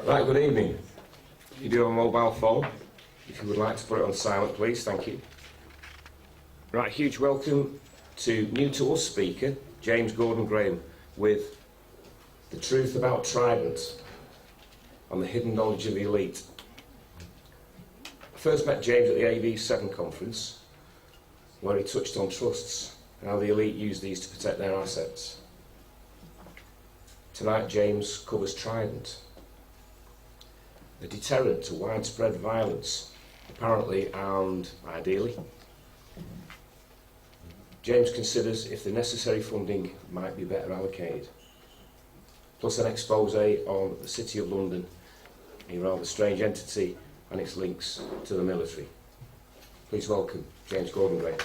Right, good evening. You do have a mobile phone. If you would like to put it on silent, please, thank you. Right, huge welcome to new to us speaker, James Gordon Graham, with The Truth About Trident on the hidden knowledge of the elite. I first met James at the AV7 conference, where he touched on trusts and how the elite use these to protect their assets. Tonight, James covers Trident, a deterrent to widespread violence, apparently and ideally. James considers if the necessary funding might be better allocated, plus an expose on the City of London, a rather strange entity and its links to the military. Please welcome James Gordon Graham.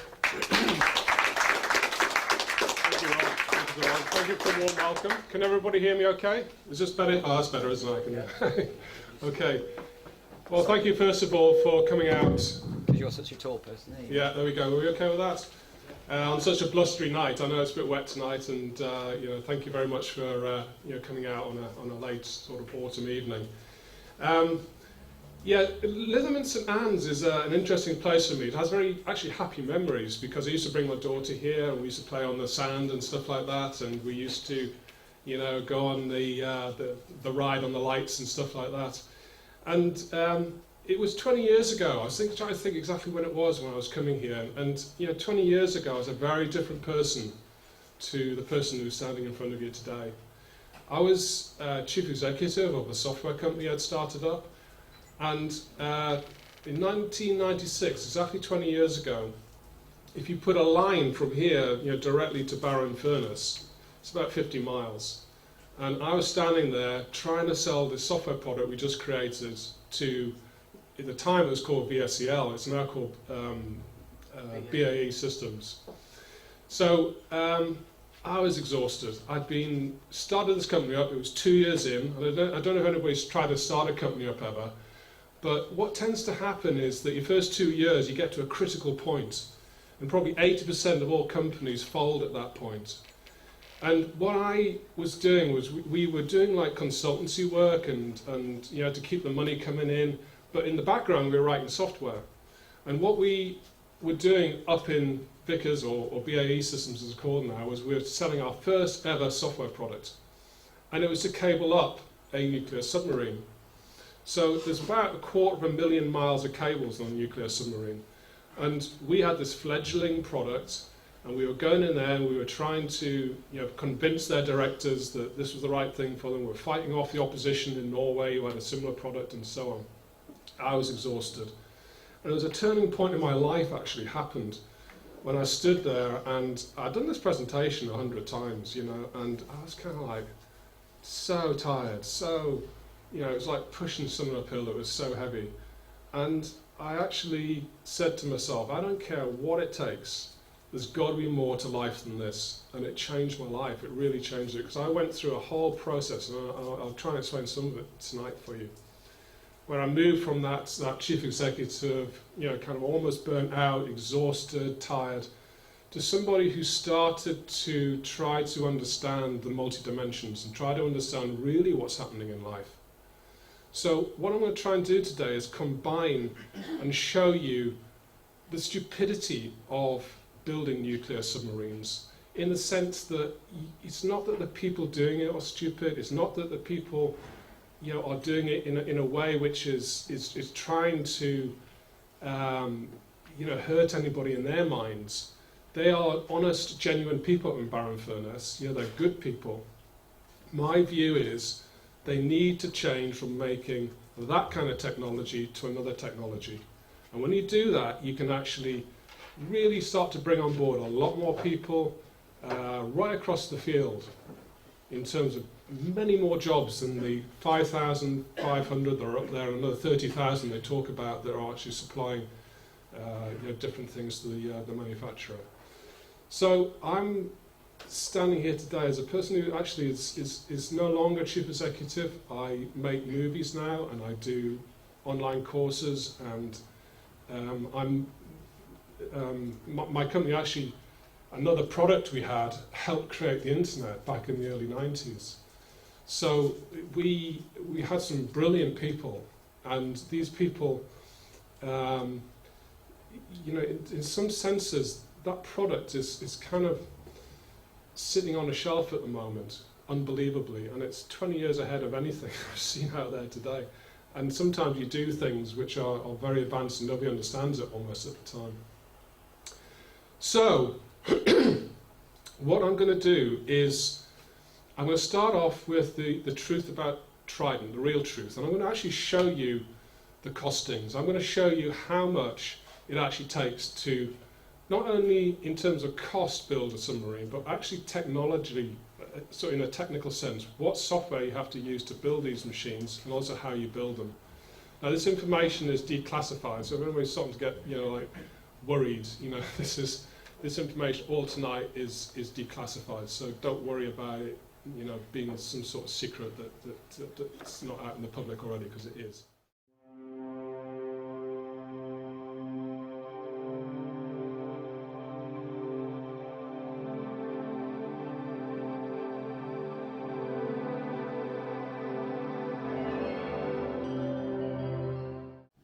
Thank you for a warm welcome. Can everybody hear me okay? Is this better? Oh, that's better, isn't it? Yeah. Okay. Well, thank you first of all for coming out. Because you're such a tall person, aren't you? Yeah, there we go. Are we okay with that? On such a blustery night, I know it's a bit wet tonight, and thank you very much for coming out on a late sort of autumn evening. Lytham St Anne's is an interesting place for me. It has very actually happy memories because I used to bring my daughter here and we used to play on the sand and stuff like that, and we used to, go on the ride on the lights and stuff like that. And it was 20 years ago. I was trying to think exactly when it was when I was coming here, and 20 years ago I was a very different person to the person who's standing in front of you today. I was chief executive of a software company I'd started up. And in 1996, exactly 20 years ago, if you put a line from here, directly to Barrow Furnace, it's about 50 miles. And I was standing there trying to sell this software product we just created to, at the time it was called VSEL, it's now called BAE Systems. So I was exhausted. I'd started this company up, it was 2 years in. I don't know if anybody's tried to start a company up ever. But what tends to happen is that your first 2 years you get to a critical point, and probably 80% of all companies fold at that point. And what I was doing was we were doing like consultancy work and to keep the money coming in, but in the background we were writing software. And what we were doing up in Vickers or BAE Systems as it's called now was we were selling our first ever software product, and it was to cable up a nuclear submarine. So there's about 250,000 miles of cables on a nuclear submarine. And we had this fledgling product, and we were going in there and we were trying to convince their directors that this was the right thing for them. We were fighting off the opposition in Norway who had a similar product and so on. I was exhausted. And there was a turning point in my life actually happened when I stood there, and I'd done this presentation 100 times, and I was kind of like so tired, it was like pushing someone uphill that was so heavy. And I actually said to myself, I don't care what it takes, there's got to be more to life than this. And it changed my life, it really changed it, because I went through a whole process, and I'll try and explain some of it tonight for you, where I moved from that chief executive, kind of almost burnt out, exhausted, tired, to somebody who started to try to understand the multi-dimensions and try to understand really what's happening in life. So what I'm going to try and do today is combine and show you the stupidity of building nuclear submarines, in the sense that it's not that the people doing it are stupid, it's not that the people are doing it in a way which is trying to hurt anybody in their minds. They are honest, genuine people in Barrow Furnace, they're good people. My view is they need to change from making that kind of technology to another technology. And when you do that, you can actually really start to bring on board a lot more people right across the field in terms of many more jobs than the 5,500 that are up there and another 30,000 they talk about that are actually supplying different things to the manufacturer. So I'm standing here today as a person who actually is no longer chief executive. I make movies now and I do online courses, and my company actually, another product we had helped create the internet back in the early 90s. So we had some brilliant people, and these people, you know, in some senses, that product is kind of sitting on a shelf at the moment, unbelievably, and it's 20 years ahead of anything I've seen out there today. And sometimes you do things which are very advanced and nobody understands it almost at the time. So, what I'm going to do is, I'm going to start off with the truth about Trident, the real truth, and I'm going to actually show you the costings. I'm going to show you how much it actually takes to, not only in terms of cost, build a submarine, but actually technologically, so in a technical sense, what software you have to use to build these machines, and also how you build them. Now, this information is declassified, so if anybody's starting to get, you know, like worried, you know, this information all tonight is declassified, so don't worry about it, you know, being some sort of secret that's not out in the public already, because it is.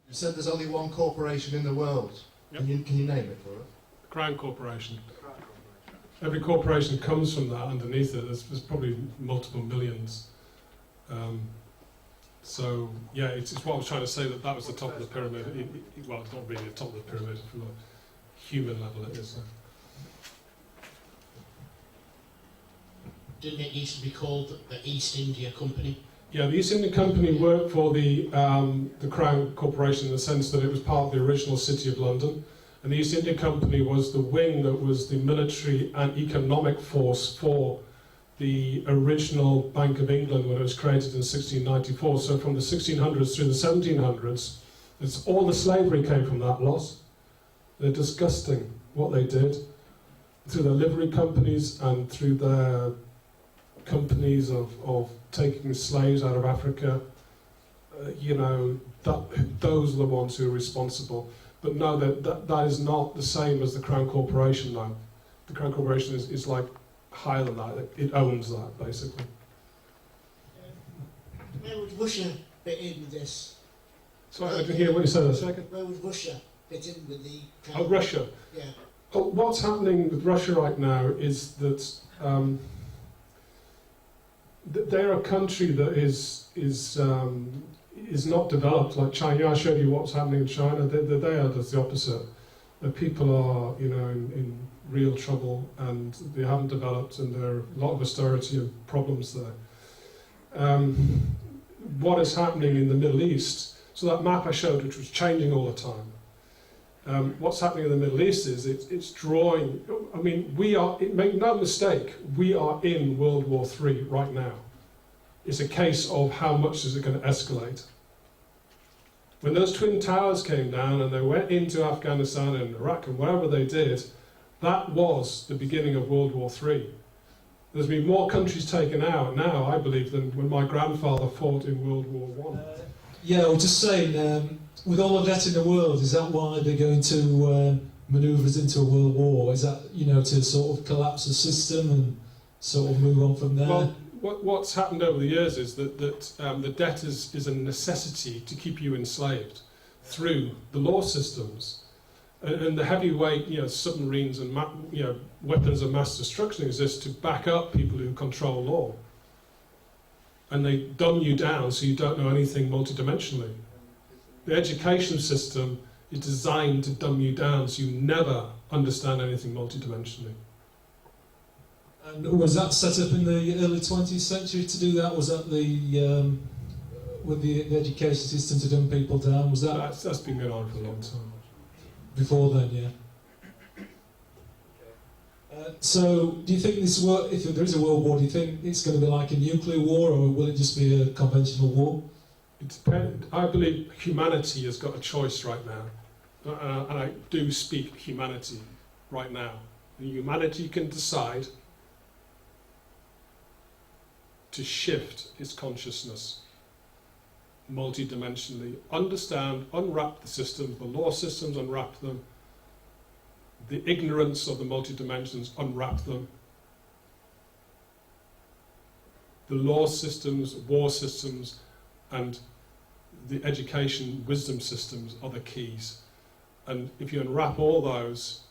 You said there's only one corporation in the world. Yep. Can you name it for us? Crown Corporation. Every corporation comes from that underneath it. There's probably multiple millions. So yeah, it's what I was trying to say, that was the top of the pyramid. Well, it's not really the top of the pyramid. From a human level, it is. Didn't it used to be called the East India Company? Yeah, the East India Company worked for the Crown Corporation in the sense that it was part of the original City of London. And the East India Company was the wing that was the military and economic force for the original Bank of England when it was created in 1694. So from the 1600s through the 1700s, all the slavery came from that lot. They're disgusting what they did through their livery companies and through their companies of taking slaves out of Africa. You know, those are the ones who are responsible. But no, that is not the same as the Crown Corporation now. The Crown Corporation is like higher than that. It owns that, basically. Where would Russia fit in with this? Sorry, I didn't hear what you said a second. Where would Russia fit in with the... Oh, Russia. Yeah. Oh, what's happening with Russia right now is that they're a country that is not developed like China. Yeah, I showed you what's happening in China. They are just the opposite. The people are, you know, in real trouble, and they haven't developed, and there are a lot of austerity and problems there. What is happening in the Middle East? So that map I showed, which was changing all the time. What's happening in the Middle East is it's drawing. I mean, make no mistake, we are in World War III right now. It's a case of how much is it going to escalate. When those Twin Towers came down and they went into Afghanistan and Iraq and wherever they did, that was the beginning of World War III. There's been more countries taken out now, I believe, than when my grandfather fought in World War I. Yeah, I was just saying, with all of that in the world, is that why they're going to manoeuvre us into a world war? Is that, you know, to sort of collapse the system and sort of move on from there? Well, what's happened over the years is that the debt is a necessity to keep you enslaved through the law systems. And the heavyweight, you know, submarines and weapons of mass destruction exist to back up people who control law. And they dumb you down so you don't know anything multidimensionally. The education system is designed to dumb you down so you never understand anything multidimensionally. And was that set up in the early 20th century to do that? Was that with the education system to dumb people down? Was That's been going on for a long time. Before then, yeah. So, do you think this war, if there is a world war, do you think it's going to be like a nuclear war, or will it just be a conventional war? It depends. I believe humanity has got a choice right now, and I do speak humanity right now. And humanity can decide to shift its consciousness multidimensionally, understand, unwrap the systems, the law systems, unwrap them, the ignorance of the multidimensions, unwrap them, the law systems, war systems, and the education wisdom systems are the keys. And if you unwrap all those,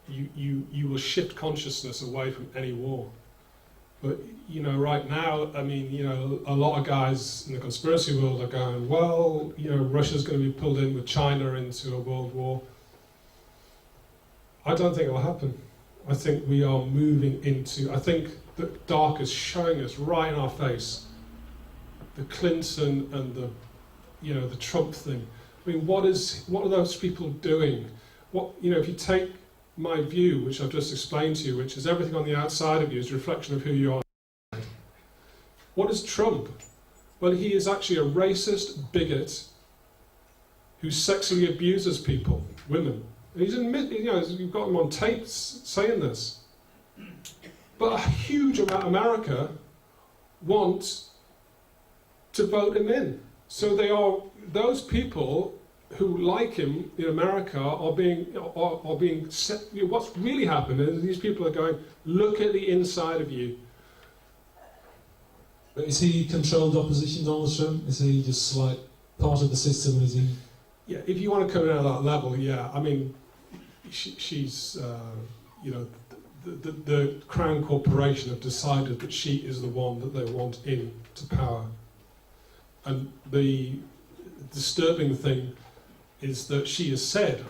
you will shift consciousness away from any war. But, you know, right now, I mean, you know, a lot of guys in the conspiracy world are going, well, you know, Russia's going to be pulled in with China into a world war. I don't think it will happen. I think we are moving into, I think the dark is showing us right in our face. The Clinton and the, you know, the Trump thing. I mean, what are those people doing? What, you know, if you take my view, which I've just explained to you, which is everything on the outside of you is a reflection of who you are. What is Trump? Well, he is actually a racist bigot who sexually abuses people, women. And he's you know, you've got him on tape saying this. But a huge amount of America want to vote him in. So they are, those people who like him in America are being set. You know, what's really happening is these people are going, look at the inside of you. But is he controlled opposition, Donald Trump? Is he just like part of the system? Is he? Yeah, if you want to come in at that level, yeah. I mean, she's, you know, the Crown Corporation have decided that she is the one that they want into power. And the disturbing thing is that she has said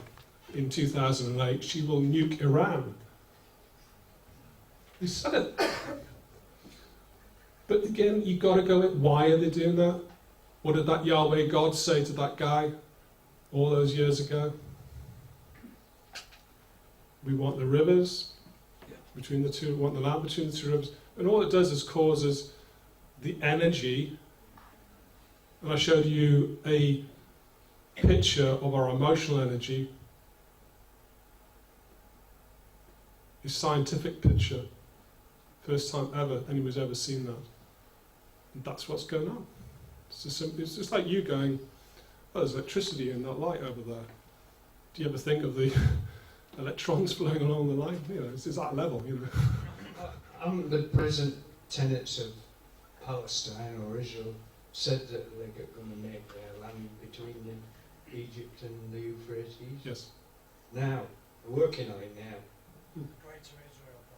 in 2008 she will nuke Iran. He said it. But again, you've got to go with why are they doing that? What did that Yahweh God say to that guy all those years ago? We want the rivers between the two, we want the land between the two rivers. And all it does is causes the energy. And I showed you a picture of our emotional energy, a scientific picture. First time ever anyone's ever seen that. And that's what's going on. It's just like you going, oh, there's electricity in that light over there. Do you ever think of the electrons flowing along the line? You know, it's that level, you know. The present tenets of Palestine or Israel said that they're going to make their land between Egypt and the Euphrates. Yes. Now, they're working on it now.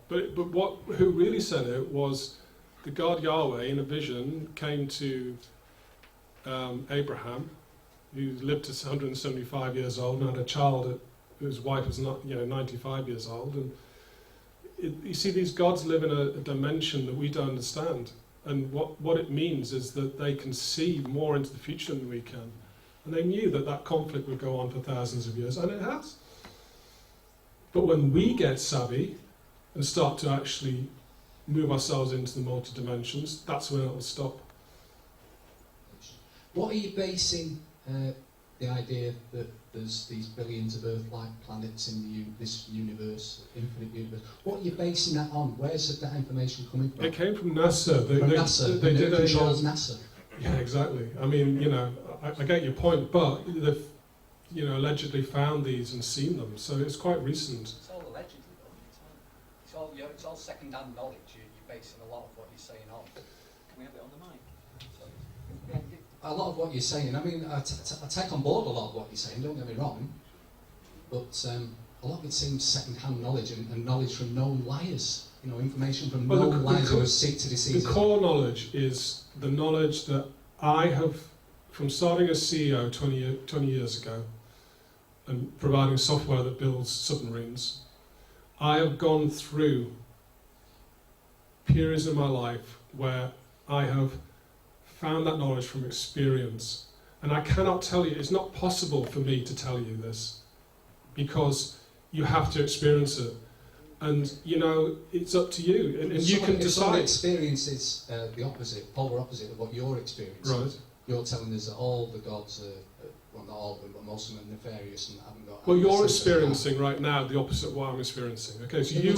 But who really said it was the God Yahweh in a vision came to Abraham, who lived to 175 years old and had a child whose wife was not, 95 years old. And you see, these gods live in a dimension that we don't understand. And what it means is that they can see more into the future than we can. And they knew that that conflict would go on for thousands of years, and it has. But when we get savvy and start to actually move ourselves into the multi-dimensions, that's when it will stop. What are you basing the idea that there's these billions of Earth-like planets in this universe, infinite universe? What are you basing that on? Where's that information coming from? It came from NASA. NASA. They did controls NASA. Yeah, exactly. I mean, I get your point, but they've, allegedly found these and seen them, so it's quite recent. It's all allegedly, though. It's all second-hand knowledge. You're basing a lot of what you're saying on. Can we have it on the mic? A lot of what you're saying, I mean, I take on board a lot of what you're saying, don't get me wrong, but a lot of it seems second-hand knowledge and knowledge from known liars, information from known liars who seek to deceive. The core knowledge is the knowledge that I have, from starting as CEO 20 years ago and providing software that builds submarines, I have gone through periods in my life where I have found that knowledge from experience. And I cannot tell you, it's not possible for me to tell you this, because you have to experience it. And, it's up to you, and you can decide. Some experience is the opposite, polar opposite of what you're experiencing. Right. You're telling us that all the gods are, well, not all of them, but most of them are nefarious and haven't got... Well, you're experiencing right now the opposite of what I'm experiencing. Okay, so you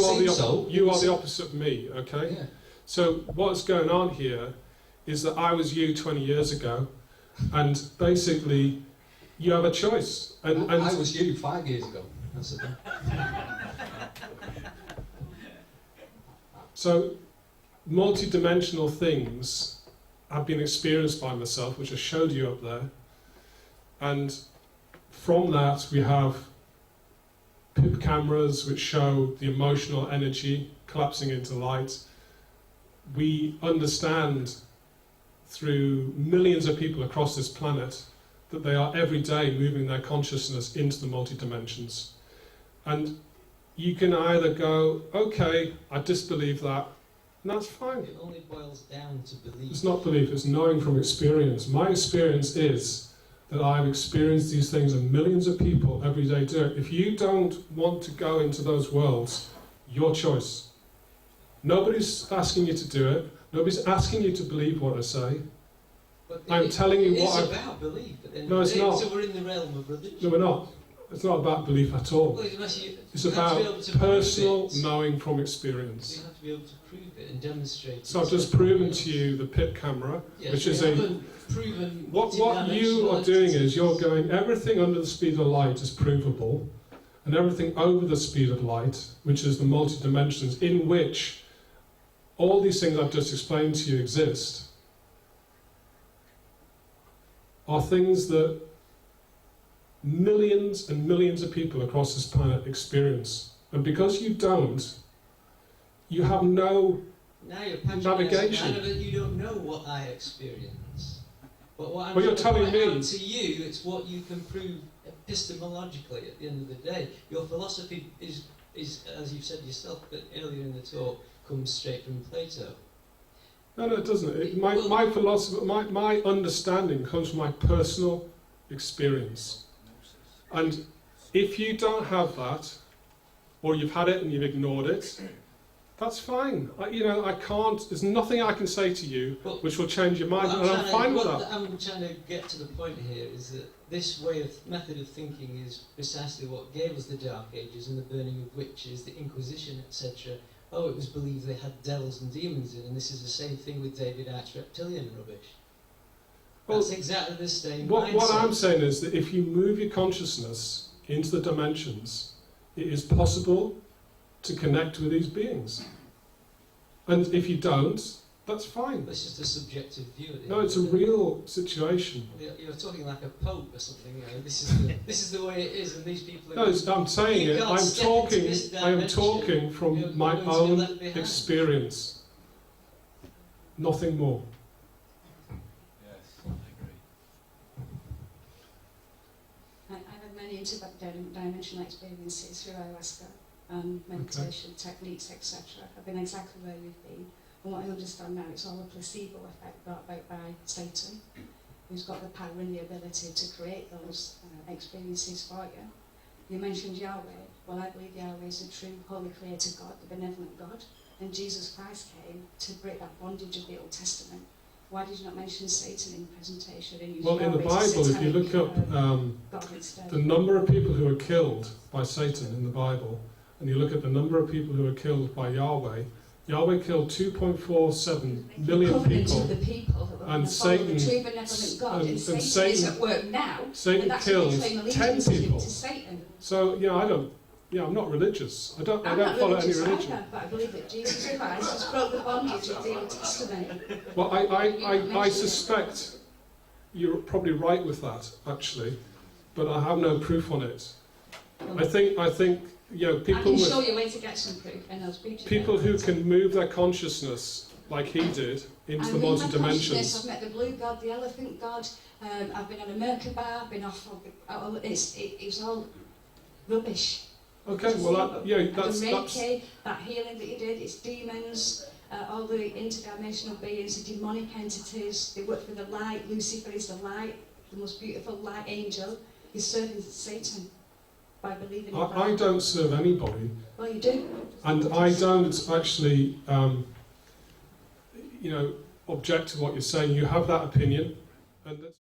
are the opposite of me, okay? Yeah. So what's going on here is that I was you 20 years ago, and basically you have a choice. And I was you 5 years ago. That's the thing. So multi-dimensional things have been experienced by myself, which I showed you up there. And from that we have PIP cameras which show the emotional energy collapsing into light. We understand through millions of people across this planet that they are every day moving their consciousness into the multi-dimensions. And you can either go, okay, I disbelieve that, and that's fine. It only boils down to belief. It's not belief, it's knowing from experience. My experience is that I've experienced these things and millions of people every day do it. If you don't want to go into those worlds, your choice. Nobody's asking you to do it. Nobody's asking you to believe what I say. But I'm telling you what It's about belief. At the end No, of the it's day. not. So we're in the realm of religion. No, we're not. It's not about belief at all. Well, unless you, It's you have to be able about to personal prove it. knowing from So experience. you have to be able to prove it and demonstrate it. So I've just proven to you the PIP camera, Yes, which we is a... haven't proven What you are doing is you're going, everything under the speed of light is provable, and everything over the speed of light, which is the multi-dimensions, in which all these things I've just explained to you exist, are things that millions and millions of people across this planet experience. And because you don't, you have no... Now you're navigation. patronizing, that you don't know what I experience. But what I'm Well, you're trying to telling point me- out to you, it's what you can prove epistemologically at the end of the day. Your philosophy is as you've said yourself earlier in the talk, comes straight from Plato. No, it doesn't. My philosophy, my understanding comes from my personal experience. And if you don't have that, or you've had it and you've ignored it, that's fine. I can't, there's nothing I can say to you which will change your mind, and I'm fine with that. I'm trying to get to the point here is that this method of thinking is precisely what gave us the Dark Ages and the burning of witches, the Inquisition, etc. Oh, it was believed they had devils and demons in, and this is the same thing with David Icke's reptilian rubbish. That's exactly the same What mindset. I'm saying is that if you move your consciousness into the dimensions, it is possible to connect with these beings. And if you don't, that's fine. That's just a subjective view. No, it's a real situation. You're talking like a pope or something. This is the way it is, and these people. No, I'm saying You it. can't I'm step into this talking You're from my going to be own left behind. experience. Nothing more. Yes, I agree. I've had many interdimensional experiences through ayahuasca and meditation techniques, etc. I've been exactly where you've been. And what I understand now, it's all a placebo effect brought about by Satan, who's got the power and the ability to create those experiences for you. You mentioned Yahweh. Well, I believe Yahweh is a true, holy creator God, the benevolent God. And Jesus Christ came to break that bondage of the Old Testament. Why did you not mention Satan in the presentation? And use Well, in the Yahweh as Bible, if you satanic, look up God instead? the number of people who are killed by Satan in the Bible, and you look at the number of people who are killed by Yahweh, Yahweh killed 2.47 million Covenant people, of the people that were and gonna follow Satan- the true benevolent God, and and Satan is Satan- at work now, Satan and that's killed why they claim 10 allegiance people. to Satan. So, I'm not religious. I don't I'm not follow any religious religion. either, but I believe that Jesus Christ has broke the bondage of the Old Testament. Well, I suspect you're probably right with that, actually, but I have no proof on it. I think I people can show with you where to get some proof, and I'll speak to you people about who it. can move their consciousness like he did into the I move my consciousness. multi-dimensions. I've met the blue god, the elephant god. I've been on a Merkaba. I've been off. It's all rubbish. Okay, well, that's the Reiki, that healing that you did. It's demons. All the interdimensional beings, the demonic entities. They work for the light. Lucifer is the light, the most beautiful light angel. He's serving Satan by believing in God. I don't serve anybody, Well, you do. and I don't actually, object to what you're saying. You have that opinion, and that's